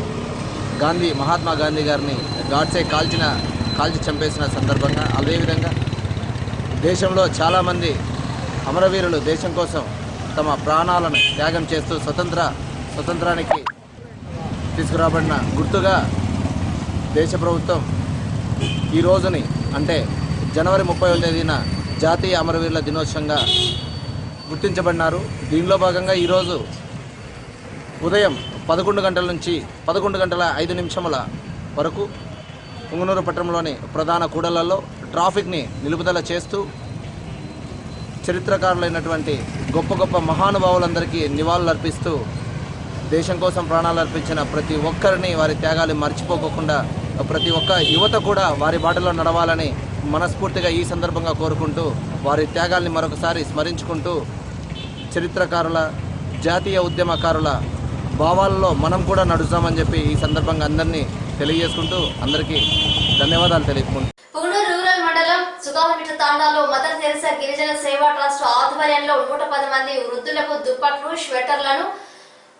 Speaker 6: మహాత్మా గాంధీ గారిని గాడ్సే కాల్చి చంపేసిన సందర్భంగా, అదేవిధంగా దేశంలో చాలామంది అమరవీరులు దేశం కోసం తమ ప్రాణాలను త్యాగం చేస్తూ స్వతంత్రానికి తీసుకురాబడిన గుర్తుగా దేశ ప్రభుత్వం ఈ రోజుని అంటే జనవరి 30వ తేదీన జాతీయ అమరవీరుల దినోత్సవంగా గుర్తించబడినారు. దీనిలో భాగంగా ఈరోజు ఉదయం 11 గంటల నుంచి 11:05 వరకు పుంగనూరు పట్టణంలోని ప్రధాన కూడళ్లలో ట్రాఫిక్ని నిలుపుదల చేస్తూ చరిత్రకారులైనటువంటి గొప్ప మహానుభావులందరికీ నివాళులు అర్పిస్తూ దేశం కోసం ప్రాణాలు అర్పించిన ప్రతి ఒక్కరిని వారి త్యాగాలు మర్చిపోకుండా ప్రతి ఒక్క యువత కూడా వారి బాటలో నడవాలని మనస్ఫూర్తిగా ఈ సందర్భంగా కోరుకుంటూ వారి త్యాగాల్ని మరొకసారి స్మరించుకుంటూ చరిత్రకారుల జాతీయ ఉద్యమకారుల భావాలలో మనం కూడా నడుస్తామని చెప్పి ఈ సందర్భంగా అందరినీ తెలియజేసుకుంటూ అందరికీ ధన్యవాదాలు తెలుపుకుంటున్నాను.
Speaker 1: పుంగనూరు రూరల్ మండలం సుగాలమిట్ట తాండాలో మదర్ తెరెసా గిరిజన సేవా ట్రస్ట్ ఆధ్వర్యంలో 110 మంది వృద్ధులకు దుప్పట్లు, స్వెటర్లను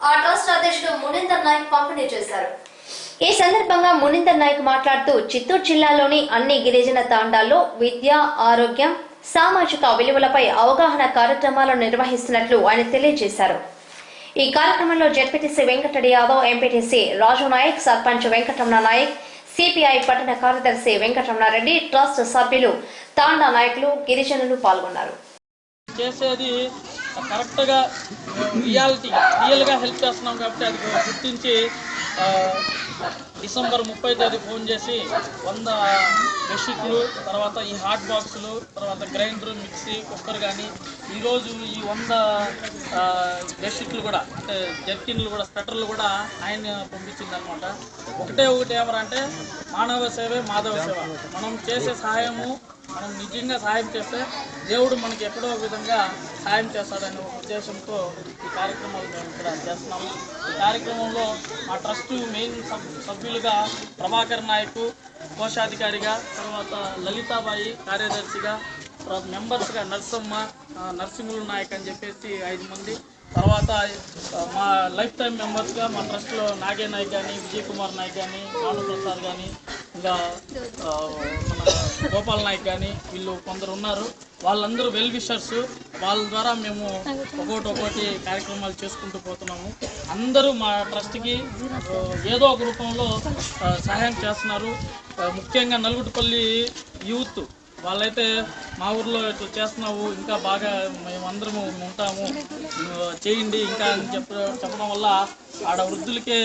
Speaker 1: ఆ ట్రస్ట్ అధ్యక్షుడు మునిందర్ నాయక్ పంపిణీ చేశారు. ఈ సందర్భంగా మునిందర్ నాయక్ మాట్లాడుతూ చిత్తూరు జిల్లాలోని అన్ని గిరిజన తాండాల్లో విద్య, ఆరోగ్యం, సామాజిక విలువలపై అవగాహన కార్యక్రమాలను నిర్వహిస్తున్నట్లు ఆయన తెలియజేశారు. ఈ కార్యక్రమంలో జెడ్పీటీసీ వెంకటరెడ్డి యాదవ్, ఎంపీటీసీ రాజు నాయక్, సర్పంచ్ వెంకటరమణ నాయక్, సిపిఐ పట్టణ కార్యదర్శి వెంకటరమణారెడ్డి, ట్రస్ట్ సభ్యులు, తాండా నాయకులు, గిరిజనులు పాల్గొన్నారు.
Speaker 10: చేసేది కరెక్ట్గా రియల్గా హెల్ప్ చేస్తున్నాం కాబట్టి అది గుర్తించి డిసెంబర్ 30 తేదీ ఫోన్ చేసి 100 బెడ్షీట్లు, తర్వాత ఈ హాట్ బాక్సులు, తర్వాత గ్రైండర్, మిక్సీ, కుక్కర్ కానీ ఈరోజు ఈ 100 బెడ్షీట్లు కూడా అంటే జర్కిన్లు కూడా, స్వెటర్లు కూడా ఆయన పంపించింది అనమాట. ఒకటే ఏమరంటే మానవ సేవే మాధవ సేవ. మనం చేసే సహాయము, మనం నిజంగా సహాయం చేస్తే దేవుడు మనకి ఎక్కడో విధంగా సహాయం చేస్తాడనే ఉద్దేశంతో ఈ కార్యక్రమాలు మేము ఇక్కడ చేస్తున్నాము. ఈ కార్యక్రమంలో మా ట్రస్ట్ మెయిన్ సభ్యులుగా ప్రభాకర్ నాయక్ కోశాధికారిగా, తర్వాత లలితాబాయి కార్యదర్శిగా, తర్వాత మెంబర్స్గా నర్సమ్మ, నరసింహులు నాయక్ అని చెప్పేసి 5 మంది, తర్వాత మా లైఫ్ టైం మెంబర్స్గా మా ట్రస్ట్లో నాగే నాయక్ కానీ, విజయ్ కుమార్ నాయక్ కానీ, భానుప్రసాద్ కానీ, ఇంకా మన గోపాల్ నాయక్ కానీ, వీళ్ళు కొందరు ఉన్నారు. వాళ్ళందరూ వెల్ విషర్స్. వాళ్ళ ద్వారా మేము ఒక్కొక్కటి కార్యక్రమాలు చేసుకుంటూ పోతున్నాము. అందరూ మా ట్రస్ట్కి ఏదో ఒక రూపంలో సహాయం చేస్తున్నారు. ముఖ్యంగా నలుగుటిపల్లి యూత్ వాళ్ళైతే మా ఊర్లో ఇట్లా చేస్తున్నావు, ఇంకా బాగా మేమందరము ఉంటాము, చేయండి ఇంకా అని చెప్పడం వల్ల ఆడ వృద్ధులకే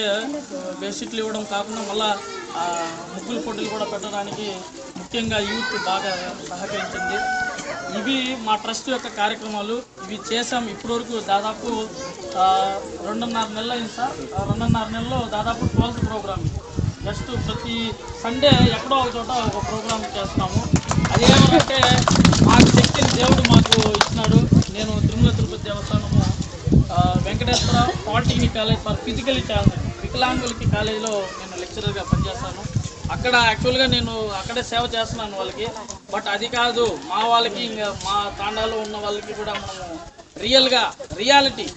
Speaker 10: బెడ్షీట్లు ఇవ్వడం కాకుండా మళ్ళా ముగ్గుల పోటీలు కూడా పెట్టడానికి ముఖ్యంగా యూత్ బాగా సహకరించింది. ఇవి మా ట్రస్ట్ యొక్క కార్యక్రమాలు. ఇవి చేసాం ఇప్పటివరకు దాదాపు 2.5 నెలలు అయింది సార్. 2.5 నెలల్లో దాదాపు 12th ప్రోగ్రామ్. జస్ట్ ప్రతి సండే ఎక్కడో ఒక చోట ఒక ప్రోగ్రామ్ చేస్తున్నాము. అదేమంటే మాకు శక్తిని దేవుడు మాకు ఇచ్చినాడు. నేను Tirumala Tirupati Devasthanam Venkateswara polytechnic college for physically challenge వికలాంగులకి కాలేజీలో నేను లెక్చరర్గా పనిచేస్తాను. అక్కడ యాక్చువల్గా నేను అక్కడే సేవ చేస్తున్నాను వాళ్ళకి. బట్ అది కాదు, మా వాళ్ళకి ఇంకా మా తాండాలో ఉన్న వాళ్ళకి కూడా మనము రియాలిటీ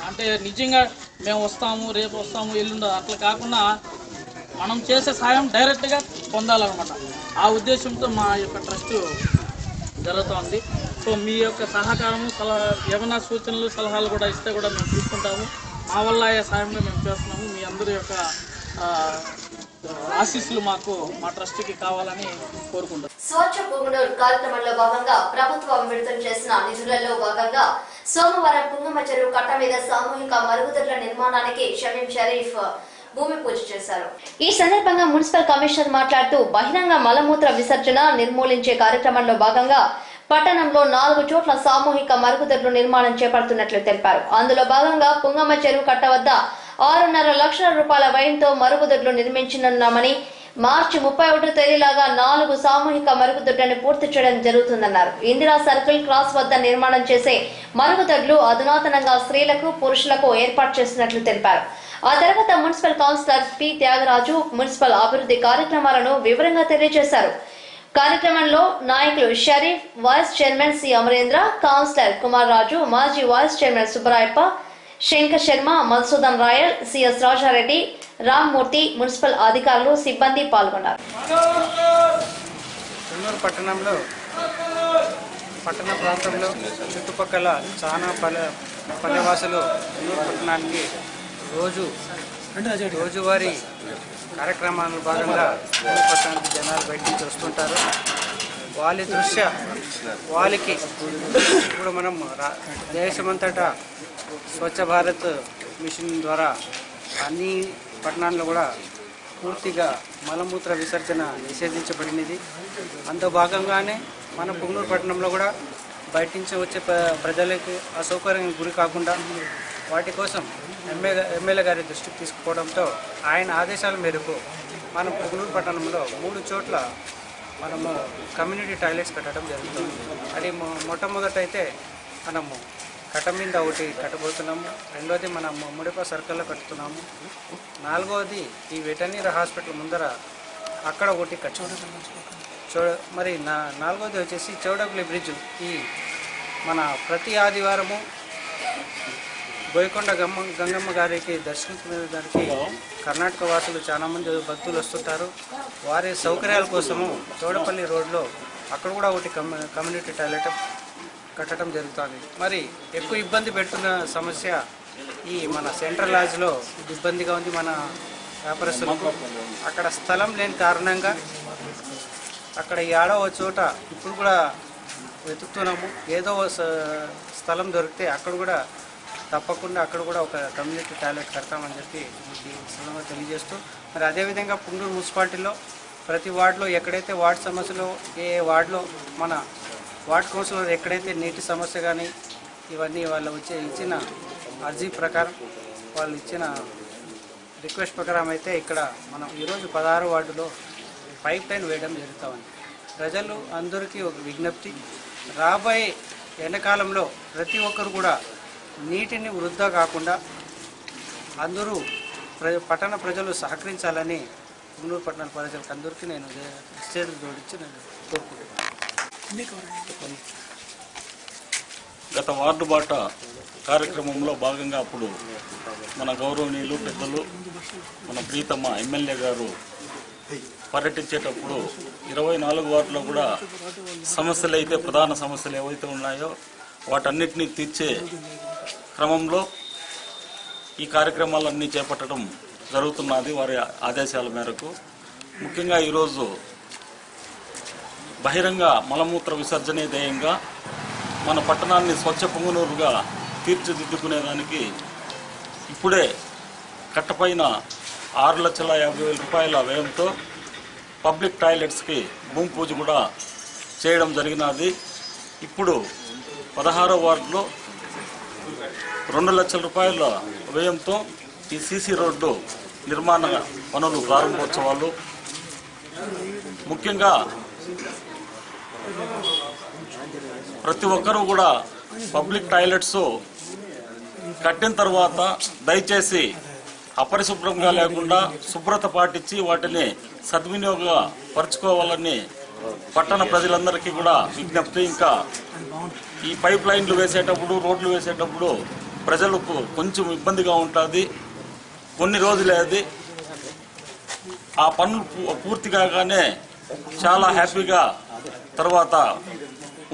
Speaker 10: అంటే నిజంగా మేము వస్తాము, రేపు వస్తాము, ఎల్లుండ అట్లా కాకుండా మనం చేసే సాయం డైరెక్ట్గా పొందాలన్నమాట. ఆ ఉద్దేశంతో మా యొక్క ట్రస్ట్ జరుగుతోంది. సో మీ యొక్క సహకారము, ఏమైనా సూచనలు, సలహాలు కూడా ఇస్తే కూడా మేము తీసుకుంటాము. మా వల్ల అయ్యే సాయంగా మేము చేస్తున్నాము. మీ అందరి యొక్క ఆశీస్సులు మాకు మా ట్రస్ట్కి కావాలని కోరుకుంటాం.
Speaker 1: స్వచ్ఛ పుంగనూరు కార్యక్రమంలో భాగంగా ప్రభుత్వం విడుదల చేసిన నిధులలో భాగంగా సోమవారం పుంగమ చెరువు కట్ట మీద సామూహిక మరుగుదొడ్ల నిర్మాణానికి షమీం షరీఫ్ భూమి పూజ చేశారు. ఈ సందర్భంగా మున్సిపల్ కమిషనర్ మాట్లాడుతూ బహిరంగ మలమూత్ర విసర్జన నిర్మూలించే కార్యక్రమంలో భాగంగా పట్టణంలో 4 చోట్ల సామూహిక మరుగుదొడ్లు నిర్మాణం చేపడుతున్నట్లు తెలిపారు. అందులో భాగంగా పుంగమ చెరువు కట్ట వద్ద 6.5 లక్షల రూపాయల వ్యయంతో మరుగుదొడ్లు నిర్మించనున్నామని, మార్చి 31 తేదీలాగా 4 సామూహిక మరుగుదొడ్లను పూర్తి చేయడం జరుగుతుందన్నారు. ఇందిరా సర్కిల్ క్రాస్ వద్ద నిర్మాణం చేసే మరుగుదొడ్లు అధునాతనంగా స్త్రీలకు, పురుషులకు ఏర్పాటు చేస్తున్నట్లు తెలిపారు. ఆ తర్వాత municipal councillor P Tyagaraju municipal అభివృద్ధి కార్యక్రమాలను వివరంగా తెలియజేశారు. కార్యక్రమంలో నాయకులు Sharif, vice chairman C Amarendra, councillor Kumar Raju, మాజీ vice chairman Subbarayappa, Shankar Sharma, Madhusudan Rayal, CS Rajareddy, Rammurthy, municipal అధికారులు, సిబ్బంది పాల్గొన్నారు.
Speaker 11: పట్టణంలో పట్టణ ప్రాంతంలో చుట్టుపక్కల చాలా పల్లెవాసులు పట్టణానికి రోజువారీ కార్యక్రమాల భాగంగా పట్టణానికి జనాలు బయట నుంచి వస్తుంటారు. వాళ్ళ దృష్ట్యా వాళ్ళకి ఇప్పుడు మనం దేశమంతటా స్వచ్ఛ భారత్ మిషన్ ద్వారా అన్ని పట్టణాల్లో కూడా పూర్తిగా మలమూత్ర విసర్జన నిషేధించబడినది. అందులో భాగంగానే మన పుంగనూరు పట్టణంలో కూడా బయట నుంచి వచ్చే ప్రజలకి అసౌకర్యం గురి కాకుండా వాటి కోసం ఎమ్మెల్యే గారి దృష్టికి తీసుకుపోవడంతో ఆయన ఆదేశాల మేరకు మనం పుంగనూరు పట్టణంలో 3 చోట్ల మనము కమ్యూనిటీ టాయిలెట్స్ కట్టడం జరుగుతుంది. అది మొట్టమొదటైతే మనము కట్ట మీద ఒకటి కట్టబోతున్నాము. రెండోది మనం ముడిప సర్కిల్లో కట్టుతున్నాము. 4వది ఈ వెటర్నరీ హాస్పిటల్ ముందర అక్కడ ఒకటి మరి 4వది వచ్చేసి చౌడపల్లి బ్రిడ్జ్. ఈ మన ప్రతి ఆదివారము బోయకొండ గంగమ్మ గారికి దర్శించడానికి కర్ణాటక వాసులు చాలామంది భక్తులు వస్తుంటారు. వారి సౌకర్యాల కోసము తోడపల్లి రోడ్లో అక్కడ కూడా ఒకటి కమ్యూనిటీ టాయిలెట్ కట్టడం జరుగుతుంది. మరి ఎక్కువ ఇబ్బంది పెడుతున్న సమస్య ఈ మన సెంట్రల్ లాడ్జ్లో ఇబ్బందిగా ఉంది మన వ్యాపారస్తులకు. అక్కడ స్థలం లేని కారణంగా అక్కడ ఏడవ చోట ఇప్పుడు కూడా వెతుకుతున్నాము. ఏదో స్థలం దొరికితే అక్కడ కూడా తప్పకుండా అక్కడ కూడా ఒక కమ్యూనిటీ టాయిలెట్ కడతామని చెప్పి మీకు సులభంగా తెలియజేస్తూ, మరి అదేవిధంగా పుంగనూరు మున్సిపాలిటీలో ప్రతి వార్డులో ఎక్కడైతే వార్డు సమస్యలు ఏ వార్డులో మన వార్డ్ కౌన్సిలర్ ఎక్కడైతే నీటి సమస్య కానీ ఇవన్నీ వాళ్ళు ఇచ్చిన అర్జీ ప్రకారం వాళ్ళు ఇచ్చిన రిక్వెస్ట్ ప్రకారం అయితే ఇక్కడ మనం ఈరోజు 16 వార్డులో పైప్ లైన్ వేయడం జరుగుతామని ప్రజలు అందరికీ ఒక విజ్ఞప్తి, రాబోయే ఎండాకాలంలో ప్రతి ఒక్కరు కూడా నీటిని వృధా కాకుండా అందరూ పట్టణ ప్రజలు సహకరించాలని పుంగనూరు పట్టణ ప్రజలకు అందరికీ నేను చేతులు జోడించి నేను కోరుకుంటున్నాను.
Speaker 12: గత వార్డు బాట కార్యక్రమంలో భాగంగా అప్పుడు మన గౌరవనీయులు పెద్దలు మన ప్రీతమ్మ ఎమ్మెల్యే గారు పర్యటించేటప్పుడు 24 వార్డులో కూడా సమస్యలు అయితే ప్రధాన సమస్యలు ఏవైతే ఉన్నాయో వాటన్నిటినీ తీర్చే క్రమంలో ఈ కార్యక్రమాలన్నీ చేపట్టడం జరుగుతున్నది వారి ఆదేశాల మేరకు. ముఖ్యంగా ఈరోజు బహిరంగ మలమూత్ర విసర్జనే ధ్యేయంగా మన పట్టణాన్ని స్వచ్ఛ పుంగనూరుగా తీర్చిదిద్దుకునేదానికి ఇప్పుడే కట్టపైన 6,50,000 రూపాయల వ్యయంతో పబ్లిక్ టాయిలెట్స్కి భూమి పూజ కూడా చేయడం జరిగినది. ఇప్పుడు 16వ వార్డులో 2 లక్షల రూపాయల వ్యయంతో ఈ సీసీ రోడ్డు నిర్మాణ పనులు ప్రారంభోత్సవాలు. ముఖ్యంగా ప్రతి ఒక్కరూ కూడా పబ్లిక్ టాయిలెట్స్ కట్టిన తర్వాత దయచేసి అపరిశుభ్రంగా లేకుండా శుభ్రత పాటించి వాటిని సద్వినియోగపరచుకోవాలని పట్టణ ప్రజలందరికీ కూడా విజ్ఞప్తి. ఇంకా ఈ పైప్ లైన్లు వేసేటప్పుడు రోడ్లు వేసేటప్పుడు ప్రజలకు కొంచెం ఇబ్బందిగా ఉంటుంది. కొన్ని రోజులే అది ఆ పనులు పూర్తి కాగానే చాలా హ్యాపీగా తర్వాత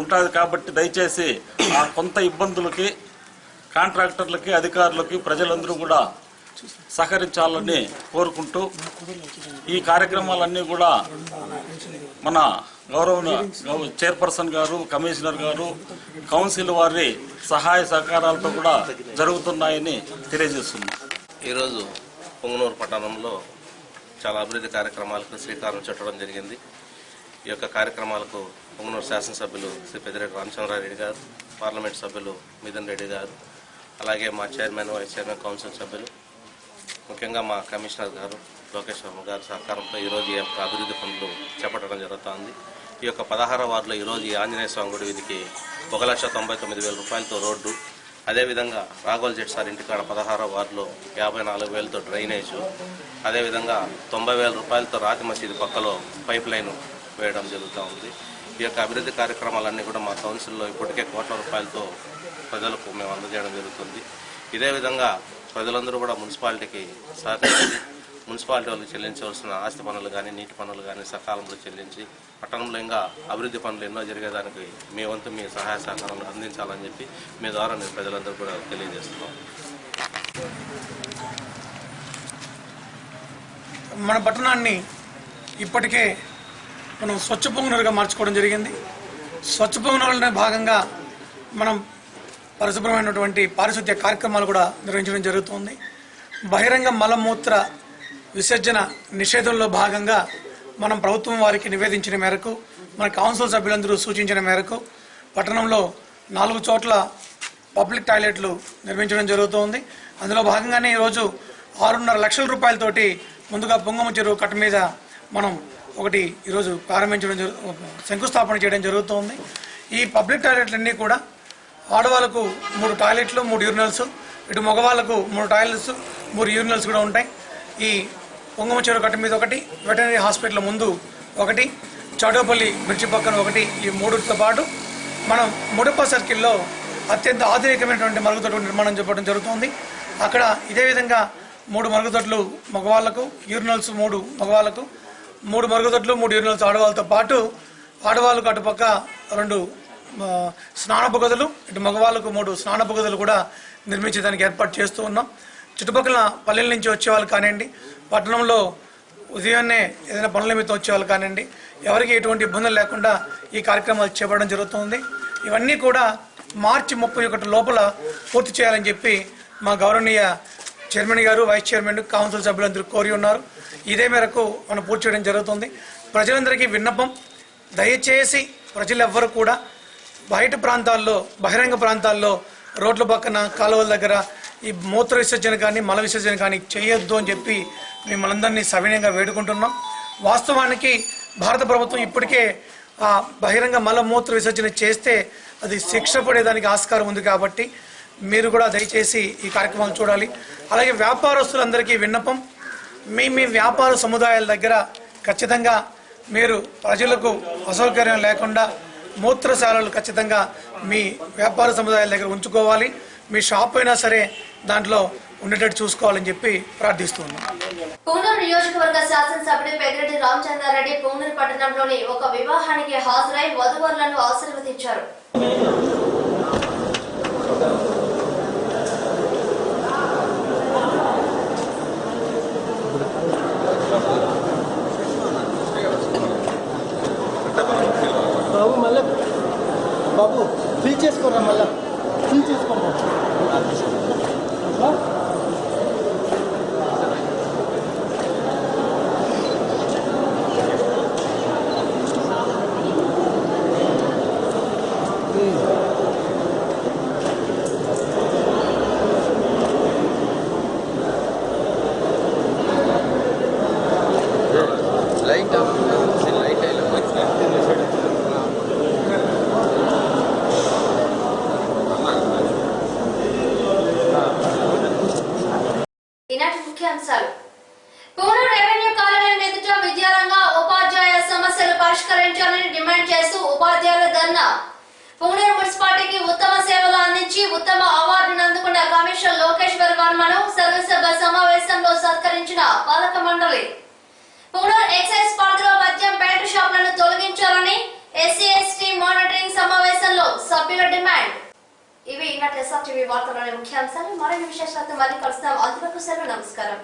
Speaker 12: ఉంటుంది. కాబట్టి దయచేసి ఆ కొంత ఇబ్బందులకి కాంట్రాక్టర్లకి అధికారులకి ప్రజలందరూ కూడా సహకరించాలని కోరుకుంటూ ఈ కార్యక్రమాలన్నీ కూడా మన గౌరవ చైర్పర్సన్ గారు, కమిషనర్ గారు, కౌన్సిల్ వారి సహాయ సహకారాలతో కూడా జరుగుతున్నాయని తెలియజేస్తున్నాం.
Speaker 6: ఈరోజు పుంగనూరు పట్టణంలో చాలా అభివృద్ధి కార్యక్రమాలకు శ్రీకారం చుట్టడం జరిగింది. ఈ యొక్క కార్యక్రమాలకు పుంగనూరు శాసనసభ్యులు శ్రీ పెద్దిరెడ్డి రామచంద్రారెడ్డి గారు, పార్లమెంట్ సభ్యులు మిథున్ రెడ్డి గారు, అలాగే మా చైర్మన్, వైస్ చైర్మన్, కౌన్సిల్ సభ్యులు, ముఖ్యంగా మా కమిషనర్ గారు లోకేష్ వర్మ గారి సహకారంతో ఈరోజు ఈ యొక్క అభివృద్ధి పనులు చేపట్టడం జరుగుతుంది. ఈ యొక్క 16వ వార్డులో ఈరోజు ఈ ఆంజనేయ స్వామి గుడి వీధికి 1,99,000 రూపాయలతో రోడ్డు, అదేవిధంగా రాఘోల్ జెట్ సార్ ఇంటికాడ 16వ వార్డులో 54,000తో డ్రైనేజు, అదేవిధంగా 90,000 రూపాయలతో రాతి మసీదు పక్కలో పైప్ లైన్ వేయడం జరుగుతూ ఉంది. ఈ యొక్క అభివృద్ధి కార్యక్రమాలన్నీ కూడా మా కౌన్సిల్లో ఇప్పటికే కోట్ల రూపాయలతో ప్రజలకు మేము అందజేయడం జరుగుతుంది. ఇదే విధంగా ప్రజలందరూ కూడా మున్సిపాలిటీకి సహకరించి మున్సిపాలిటీ వాళ్ళు చెల్లించవలసిన ఆస్తి పనులు కానీ నీటి పనులు కానీ సకాలంలో చెల్లించి పట్టణంలో ఇంకా అభివృద్ధి పనులు ఎన్నో జరిగేదానికి మీ వంతు మీ సహాయ సహకారాలు అందించాలని చెప్పి మీ ద్వారా నేను ప్రజలందరూ కూడా తెలియజేస్తున్నాం.
Speaker 4: మన పట్టణాన్ని ఇప్పటికే మనం స్వచ్ఛ పుంగనూరుగా మార్చుకోవడం జరిగింది. స్వచ్ఛ పుంగనూరులోనే భాగంగా మనం పరిశుభ్రమైనటువంటి పారిశుద్ధ్య కార్యక్రమాలు కూడా నిర్వహించడం జరుగుతుంది. బహిరంగ మలమూత్ర విసర్జన నిషేధంలో భాగంగా మనం ప్రభుత్వం వారికి నివేదించిన మేరకు, మన కౌన్సిల్ సభ్యులందరూ సూచించిన మేరకు పట్టణంలో 4 చోట్ల పబ్లిక్ టాయిలెట్లు నిర్మించడం జరుగుతుంది. అందులో భాగంగానే ఈరోజు 6.5 లక్షల రూపాయలతోటి ముందుగా పొంగమ్మ చెరువు కట్ట మీద మనం ఒకటి ఈరోజు శంకుస్థాపన చేయడం జరుగుతుంది. ఈ పబ్లిక్ టాయిలెట్లన్నీ కూడా ఆడవాళ్ళకు 3 టాయిలెట్లు, 3 యూరినల్స్, ఇటు మగవాళ్ళకు 3 టాయిలెట్స్, 3 యూరినల్స్ కూడా ఉంటాయి. ఈ పొంగమ్మ చెరువు కట్ట మీద ఒకటి, వెటనరీ హాస్పిటల్ ముందు ఒకటి, చౌడపల్లి బ్రిడ్జి పక్కన ఒకటి, ఈ 3తో పాటు మనం ముడప సర్కిల్లో అత్యంత ఆధునికమైనటువంటి మరుగుదొడ్డు నిర్మాణం చేపట్టడం జరుగుతుంది. అక్కడ ఇదే విధంగా 3 మరుగుదొడ్లు మగవాళ్లకు, యూరినల్స్ 3 మగవాళ్లకు, 3 మరుగుదొడ్లు 3 యూరినల్స్ ఆడవాళ్ళతో పాటు ఆడవాళ్ళకు అటుపక్క 2 స్నానపు గదులు, ఇటు మగవాళ్ళకు 3 స్నానపు గదులు కూడా నిర్మించడానికి ఏర్పాటు చేస్తూ ఉన్నాం. చుట్టుపక్కల పల్లెల నుంచి వచ్చేవాళ్ళు కానివ్వండి, పట్టణంలో ఉదయాన్నే ఏదైనా పనుల నిమిత్తం వచ్చేవాళ్ళు కానివ్వండి, ఎవరికి ఎటువంటి ఇబ్బందులు లేకుండా ఈ కార్యక్రమాలు చేపట్టడం జరుగుతుంది. ఇవన్నీ కూడా మార్చి 31 లోపల పూర్తి చేయాలని చెప్పి మా గౌరవనీయ చైర్మన్ గారు, వైస్ చైర్మన్, కౌన్సిల్ సభ్యులందరూ కోరి ఉన్నారు. ఇదే మేరకు మనం పూర్తి చేయడం జరుగుతుంది. ప్రజలందరికీ విన్నపం, దయచేసి ప్రజలెవ్వరూ కూడా బయట ప్రాంతాల్లో, బహిరంగ ప్రాంతాల్లో, రోడ్ల పక్కన, కాలువల దగ్గర ఈ మూత్ర విసర్జన కానీ మల విసర్జన కానీ చేయొద్దు అని చెప్పి మిమ్మల్ని సవినయంగా వేడుకుంటున్నాం. వాస్తవానికి భారత ప్రభుత్వం ఇప్పటికే బహిరంగ మల మూత్ర విసర్జన చేస్తే అది శిక్ష పడేదానికి ఆస్కారం ఉంది. కాబట్టి మీరు కూడా దయచేసి ఈ కార్యక్రమాలు చూడాలి. అలాగే వ్యాపారస్తులందరికీ విన్నపం, మీ వ్యాపార సముదాయాల దగ్గర ఖచ్చితంగా మీరు ప్రజలకు అసౌకర్యం లేకుండా మూత్రశాలలు ఖచ్చితంగా మీ వ్యాపార సముదాయాల దగ్గర ఉంచుకోవాలి. మీ షాప్ అయినా సరే దాంట్లో ఉండేటట్టు చూసుకోవాలని చెప్పి ప్రార్థిస్తున్నాం.
Speaker 1: పూనూరు నియోజకవర్గ శాసనసభ్యుడు పెద్దిరెడ్డి రామచంద్రారెడ్డి పూనూరు పట్టణంలోని ఒక వివాహానికి హాజరై వధువరులను ఆశీర్వదించారు.
Speaker 3: బాబు మళ్ళీ బాబు ఫీల్ చేసుకోరా, మళ్ళీ ఫీల్ చేసుకోరా.
Speaker 1: ఈనాటి ముఖ్యాంశాలు. పూనూరు రెవెన్యూ కాలనీ ఎదుట విద్యారంగ ఉపాధ్యాయ సమస్యలు పరిష్కరించాలని డిమాండ్ చేస్తూ ఉపాధ్యాయుల ధర్నా. పూనూరు మున్సిపాలిటీకి ఉత్తమ సేవలు అందించి ఉత్తమ అవార్డును అందుకున్న కమిషనర్ లోకేశ్వర్ వర్మను సర్వసభ సమావేశంలో సత్కరించిన పాలక మండలి. పూనూరు ఎక్సైజ్ పరిధిలో మద్యం ప్యాంటు షాపులను తొలగించాలని ఎస్సీ/ఎస్టీ మానిటరింగ్ సమావేశంలో సభ్యుల డిమాండ్. ఇవి ఈనాటి SRTV వార్తలోని ముఖ్యాంశాలు. మరిన్ని విశేషాలతో మళ్ళీ కలుస్తాం. అంతవరకు సెలవు. నమస్కారం.